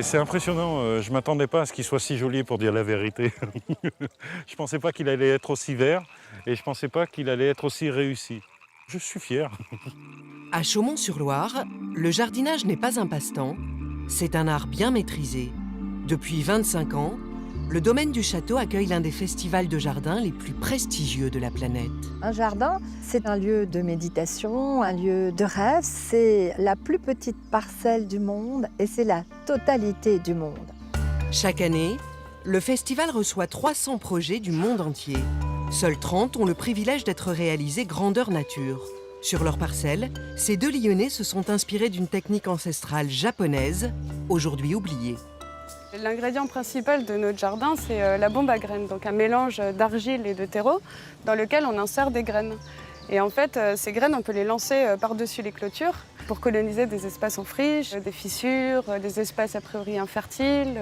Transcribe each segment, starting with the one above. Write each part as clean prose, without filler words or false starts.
C'est impressionnant, je ne m'attendais pas à ce qu'il soit si joli pour dire la vérité. Je ne pensais pas qu'il allait être aussi vert et je ne pensais pas qu'il allait être aussi réussi. Je suis fier. À Chaumont-sur-Loire, le jardinage n'est pas un passe-temps, c'est un art bien maîtrisé. Depuis 25 ans, le domaine du château accueille l'un des festivals de jardin les plus prestigieux de la planète. Un jardin, c'est un lieu de méditation, un lieu de rêve. C'est la plus petite parcelle du monde et c'est la totalité du monde. Chaque année, le festival reçoit 300 projets du monde entier. Seuls 30 ont le privilège d'être réalisés grandeur nature. Sur leur parcelle, ces deux Lyonnais se sont inspirés d'une technique ancestrale japonaise, aujourd'hui oubliée. L'ingrédient principal de notre jardin, c'est la bombe à graines, donc un mélange d'argile et de terreau dans lequel on insère des graines. Et en fait, ces graines, on peut les lancer par-dessus les clôtures pour coloniser des espaces en friche, des fissures, des espaces a priori infertiles.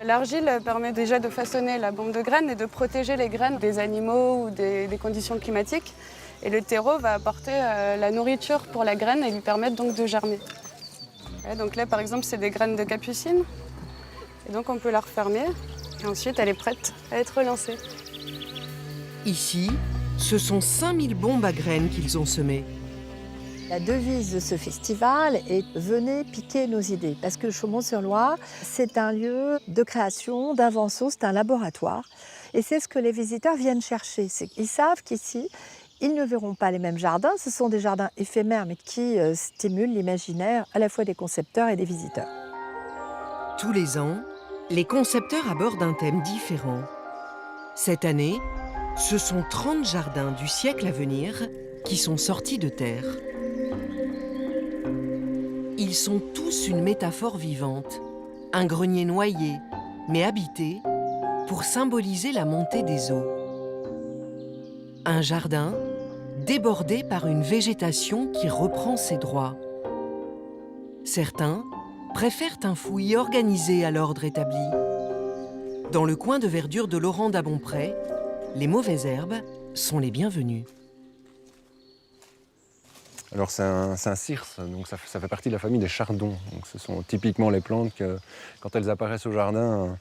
L'argile permet déjà de façonner la bombe de graines et de protéger les graines des animaux ou des conditions climatiques. Et le terreau va apporter la nourriture pour la graine et lui permettre donc de germer. Et donc là, par exemple, c'est des graines de capucine. Et donc on peut la refermer et ensuite elle est prête à être lancée. Ici, ce sont 5000 bombes à graines qu'ils ont semées. La devise de ce festival est « Venez piquer nos idées » parce que Chaumont-sur-Loire, c'est un lieu de création, d'invention, c'est un laboratoire. Et c'est ce que les visiteurs viennent chercher. Ils savent qu'ici, ils ne verront pas les mêmes jardins. Ce sont des jardins éphémères mais qui stimulent l'imaginaire à la fois des concepteurs et des visiteurs. Tous les ans, les concepteurs abordent un thème différent. Cette année, ce sont 30 jardins du siècle à venir qui sont sortis de terre. Ils sont tous une métaphore vivante, un grenier noyé, mais habité, pour symboliser la montée des eaux. Un jardin débordé par une végétation qui reprend ses droits. Certains préfèrent un fouillis organisé à l'ordre établi. Dans le coin de verdure de Laurent d'Abompré, les mauvaises herbes sont les bienvenues. Alors c'est un cirse, donc ça fait partie de la famille des chardons. Donc ce sont typiquement les plantes que, quand elles apparaissent au jardin,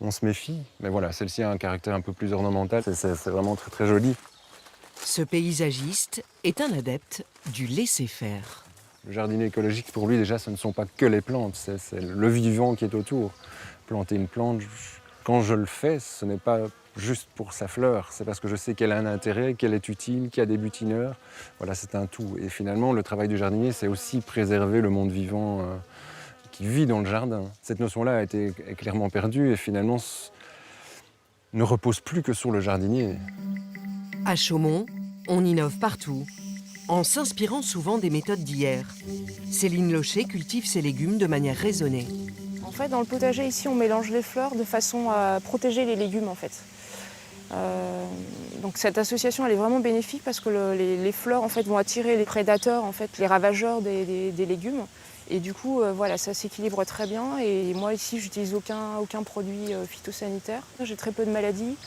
on se méfie. Mais voilà, celle-ci a un caractère un peu plus ornemental, c'est vraiment très très joli. Ce paysagiste est un adepte du laisser-faire. Le jardinier écologique, pour lui, déjà, ce ne sont pas que les plantes, c'est le vivant qui est autour. Planter une plante, quand je le fais, ce n'est pas juste pour sa fleur, c'est parce que je sais qu'elle a un intérêt, qu'elle est utile, qu'il y a des butineurs. Voilà, c'est un tout. Et finalement, le travail du jardinier, c'est aussi préserver le monde vivant qui vit dans le jardin. Cette notion-là est clairement perdue et finalement ne repose plus que sur le jardinier. À Chaumont, on innove partout, en s'inspirant souvent des méthodes d'hier. Céline Locher cultive ses légumes de manière raisonnée. En fait, dans le potager, ici, on mélange les fleurs de façon à protéger les légumes, en fait. Donc cette association, elle est vraiment bénéfique parce que les fleurs, en fait, vont attirer les prédateurs, en fait, les ravageurs des légumes. Et du coup, voilà, ça s'équilibre très bien. Et moi, ici, j'utilise aucun produit phytosanitaire. J'ai très peu de maladies.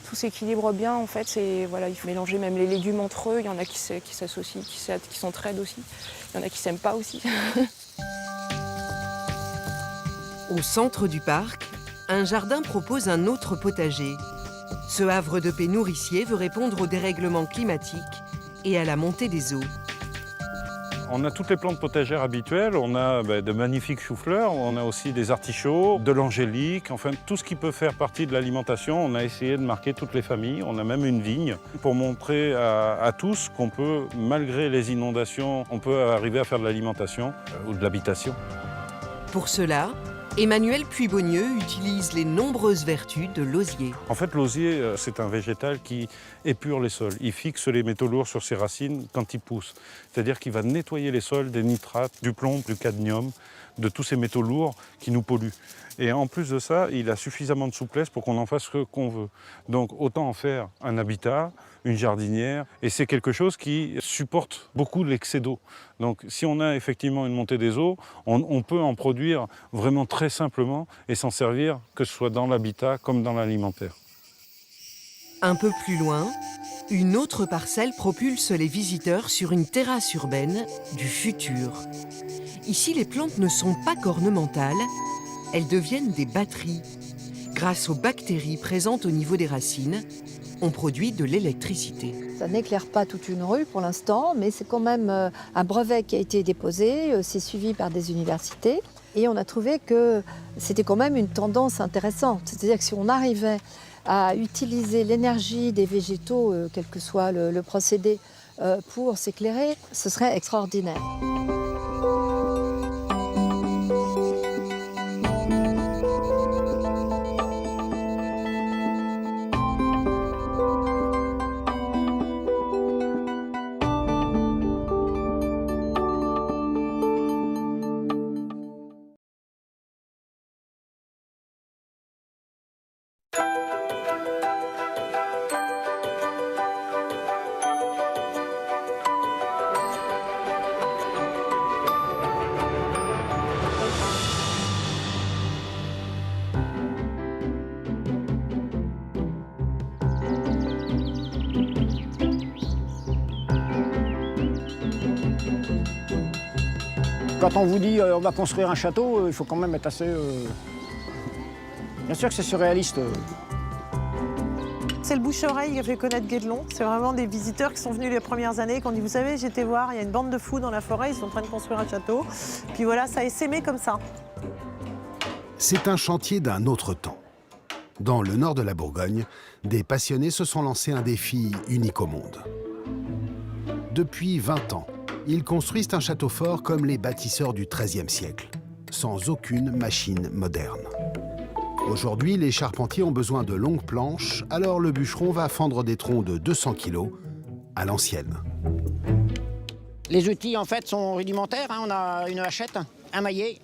Tout s'équilibre bien, en fait. Voilà, il faut mélanger même les légumes entre eux. Il y en a qui s'associent, qui s'entraident aussi. Il y en a qui s'aiment pas aussi. Au centre du parc, un jardin propose un autre potager. Ce havre de paix nourricier veut répondre au dérèglement climatique et à la montée des eaux. On a toutes les plantes potagères habituelles, on a de magnifiques choux-fleurs, on a aussi des artichauts, de l'angélique, enfin tout ce qui peut faire partie de l'alimentation. On a essayé de marquer toutes les familles, on a même une vigne pour montrer à tous qu'on peut, malgré les inondations, on peut arriver à faire de l'alimentation ou de l'habitation. Pour cela, Emmanuel Puybonnieux utilise les nombreuses vertus de l'osier. En fait, l'osier, c'est un végétal qui épure les sols. Il fixe les métaux lourds sur ses racines quand il pousse. C'est-à-dire qu'il va nettoyer les sols des nitrates, du plomb, du cadmium. de tous ces métaux lourds qui nous polluent. Et en plus de ça, il a suffisamment de souplesse pour qu'on en fasse ce qu'on veut. Donc autant en faire un habitat, une jardinière, et c'est quelque chose qui supporte beaucoup l'excès d'eau. Donc si on a effectivement une montée des eaux, on peut en produire vraiment très simplement et s'en servir, que ce soit dans l'habitat comme dans l'alimentaire. Un peu plus loin, une autre parcelle propulse les visiteurs sur une terrasse urbaine du futur. Ici, les plantes ne sont pas qu'ornementales, elles deviennent des batteries. Grâce aux bactéries présentes au niveau des racines, on produit de l'électricité. Ça n'éclaire pas toute une rue pour l'instant, mais c'est quand même un brevet qui a été déposé, c'est suivi par des universités. Et on a trouvé que c'était quand même une tendance intéressante. C'est-à-dire que si on arrivait à utiliser l'énergie des végétaux, quel que soit le procédé, pour s'éclairer, ce serait extraordinaire. Quand on vous dit on va construire un château, il faut quand même être assez... Bien sûr que c'est surréaliste. C'est le bouche-oreille qui a fait connaître Guédelon. C'est vraiment des visiteurs qui sont venus les premières années, qui ont dit, vous savez, j'étais voir, il y a une bande de fous dans la forêt, ils sont en train de construire un château. Puis voilà, ça a essaimé comme ça. C'est un chantier d'un autre temps. Dans le nord de la Bourgogne, des passionnés se sont lancés un défi unique au monde. Depuis 20 ans, ils construisent un château fort comme les bâtisseurs du XIIIe siècle, sans aucune machine moderne. Aujourd'hui, les charpentiers ont besoin de longues planches, alors le bûcheron va fendre des troncs de 200 kg à l'ancienne. Les outils, en fait, sont rudimentaires. On a une hachette, un maillet,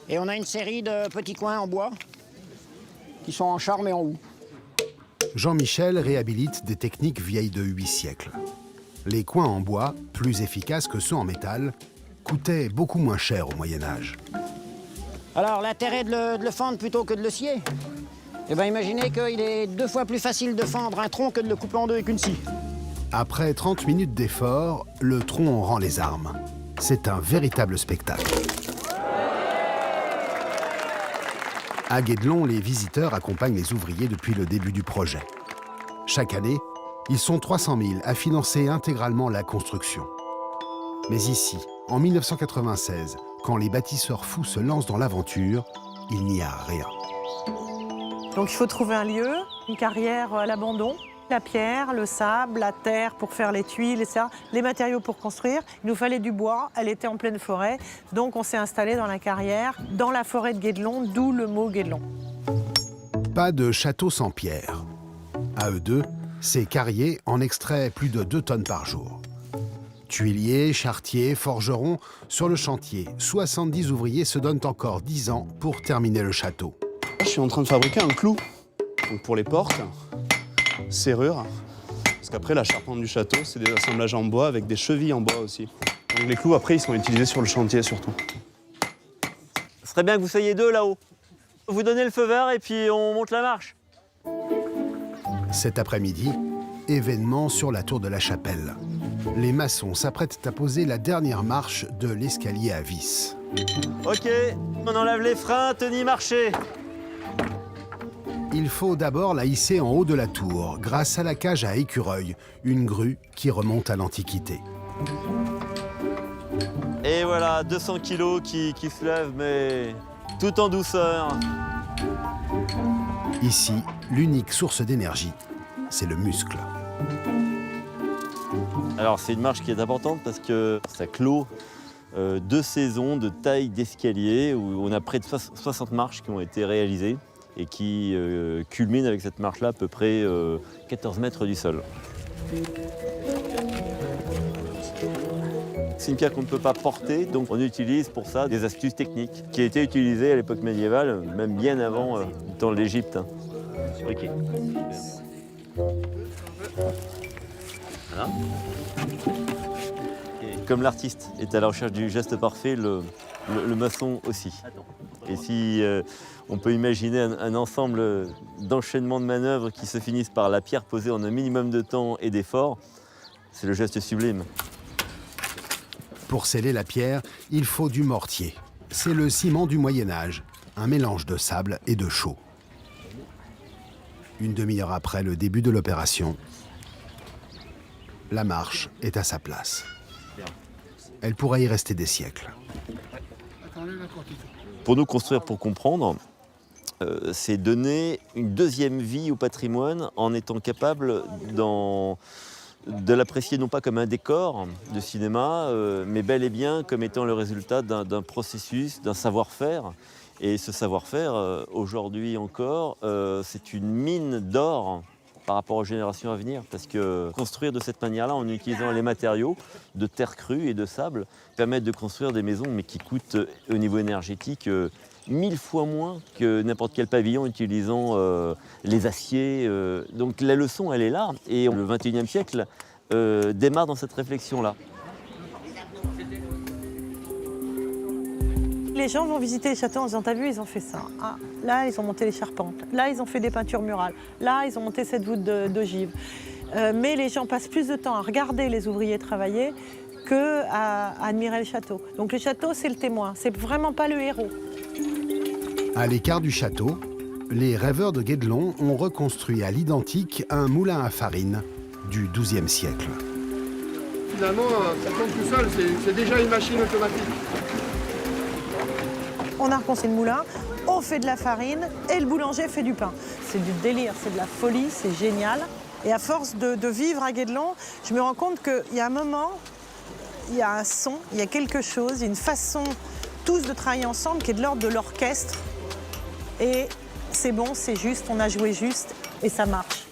et on a une série de petits coins en bois qui sont en charme et en houx. Jean-Michel réhabilite des techniques vieilles de 8 siècles. Les coins en bois, plus efficaces que ceux en métal, coûtaient beaucoup moins cher au Moyen-Âge. Alors, l'intérêt de le fendre plutôt que de le scier, eh bien, imaginez qu'il est 2 fois plus facile de fendre un tronc que de le couper en deux avec une scie. Après 30 minutes d'effort, le tronc rend les armes. C'est un véritable spectacle. À Guédelon, les visiteurs accompagnent les ouvriers depuis le début du projet. Chaque année, ils sont 300 000 à financer intégralement la construction. Mais ici, en 1996, quand les bâtisseurs fous se lancent dans l'aventure, il n'y a rien. Donc il faut trouver un lieu, une carrière à l'abandon, la pierre, le sable, la terre pour faire les tuiles, etc., les matériaux pour construire. Il nous fallait du bois, elle était en pleine forêt, donc on s'est installé dans la carrière, dans la forêt de Guédelon, d'où le mot Guédelon. Pas de château sans pierre. À eux deux, ces carriers en extraient plus de 2 tonnes par jour. Tuiliers, charretiers, forgerons, sur le chantier, 70 ouvriers se donnent encore 10 ans pour terminer le château. Je suis en train de fabriquer un clou donc pour les portes, serrures, parce qu'après la charpente du château, c'est des assemblages en bois avec des chevilles en bois aussi. Donc les clous après, ils sont utilisés sur le chantier surtout. Ce serait bien que vous soyez 2 là-haut. Vous donnez le feu vert et puis on monte la marche. Cet après-midi, événement sur la tour de la Chapelle. Les maçons s'apprêtent à poser la dernière marche de l'escalier à vis. Ok, on enlève les freins, tenez, marchez. Il faut d'abord la hisser en haut de la tour, grâce à la cage à écureuil, une grue qui remonte à l'Antiquité. Et voilà, 200 kilos qui se lèvent, mais tout en douceur. Ici, l'unique source d'énergie, c'est le muscle. Alors c'est une marche qui est importante parce que ça clôt 2 saisons de taille d'escalier où on a près de 60 marches qui ont été réalisées et qui culminent avec cette marche-là à peu près 14 mètres du sol. C'est une pierre qu'on ne peut pas porter, donc on utilise pour ça des astuces techniques qui étaient utilisées à l'époque médiévale, même bien avant le temps de l'Égypte. Ok. Voilà. Comme l'artiste est à la recherche du geste parfait, le maçon aussi. Et si on peut imaginer un ensemble d'enchaînements de manœuvres qui se finissent par la pierre posée en un minimum de temps et d'effort, c'est le geste sublime. Pour sceller la pierre, il faut du mortier. C'est le ciment du Moyen-Âge, un mélange de sable et de chaux. Une demi-heure après le début de l'opération, la marche est à sa place. Elle pourrait y rester des siècles. Pour nous, construire pour comprendre, c'est donner une deuxième vie au patrimoine en étant capable de l'apprécier non pas comme un décor de cinéma, mais bel et bien comme étant le résultat d'un processus, d'un savoir-faire. Et ce savoir-faire, aujourd'hui encore, c'est une mine d'or par rapport aux générations à venir, parce que construire de cette manière-là, en utilisant les matériaux de terre crue et de sable, permet de construire des maisons, mais qui coûtent au niveau énergétique 1000 fois moins que n'importe quel pavillon utilisant les aciers. Donc la leçon, elle est là, et le XXIe siècle démarre dans cette réflexion-là. Les gens vont visiter les châteaux en disant, t'as vu, ils ont fait ça. Ah, là, ils ont monté les charpentes. Là, ils ont fait des peintures murales. Là, ils ont monté cette voûte d'ogive. Mais les gens passent plus de temps à regarder les ouvriers travailler qu'à admirer le château. Donc le château, c'est le témoin. C'est vraiment pas le héros. À l'écart du château, les rêveurs de Guédelon ont reconstruit à l'identique un moulin à farine du XIIe siècle. Finalement, ça tourne tout seul, c'est déjà une machine automatique. On a reconstruit le moulin, on fait de la farine et le boulanger fait du pain. C'est du délire, c'est de la folie, c'est génial. Et à force de vivre à Guédelon, je me rends compte qu'il y a un moment, il y a un son, il y a quelque chose, il y a une façon tous de travailler ensemble qui est de l'ordre de l'orchestre. Et c'est bon, c'est juste, on a joué juste et ça marche.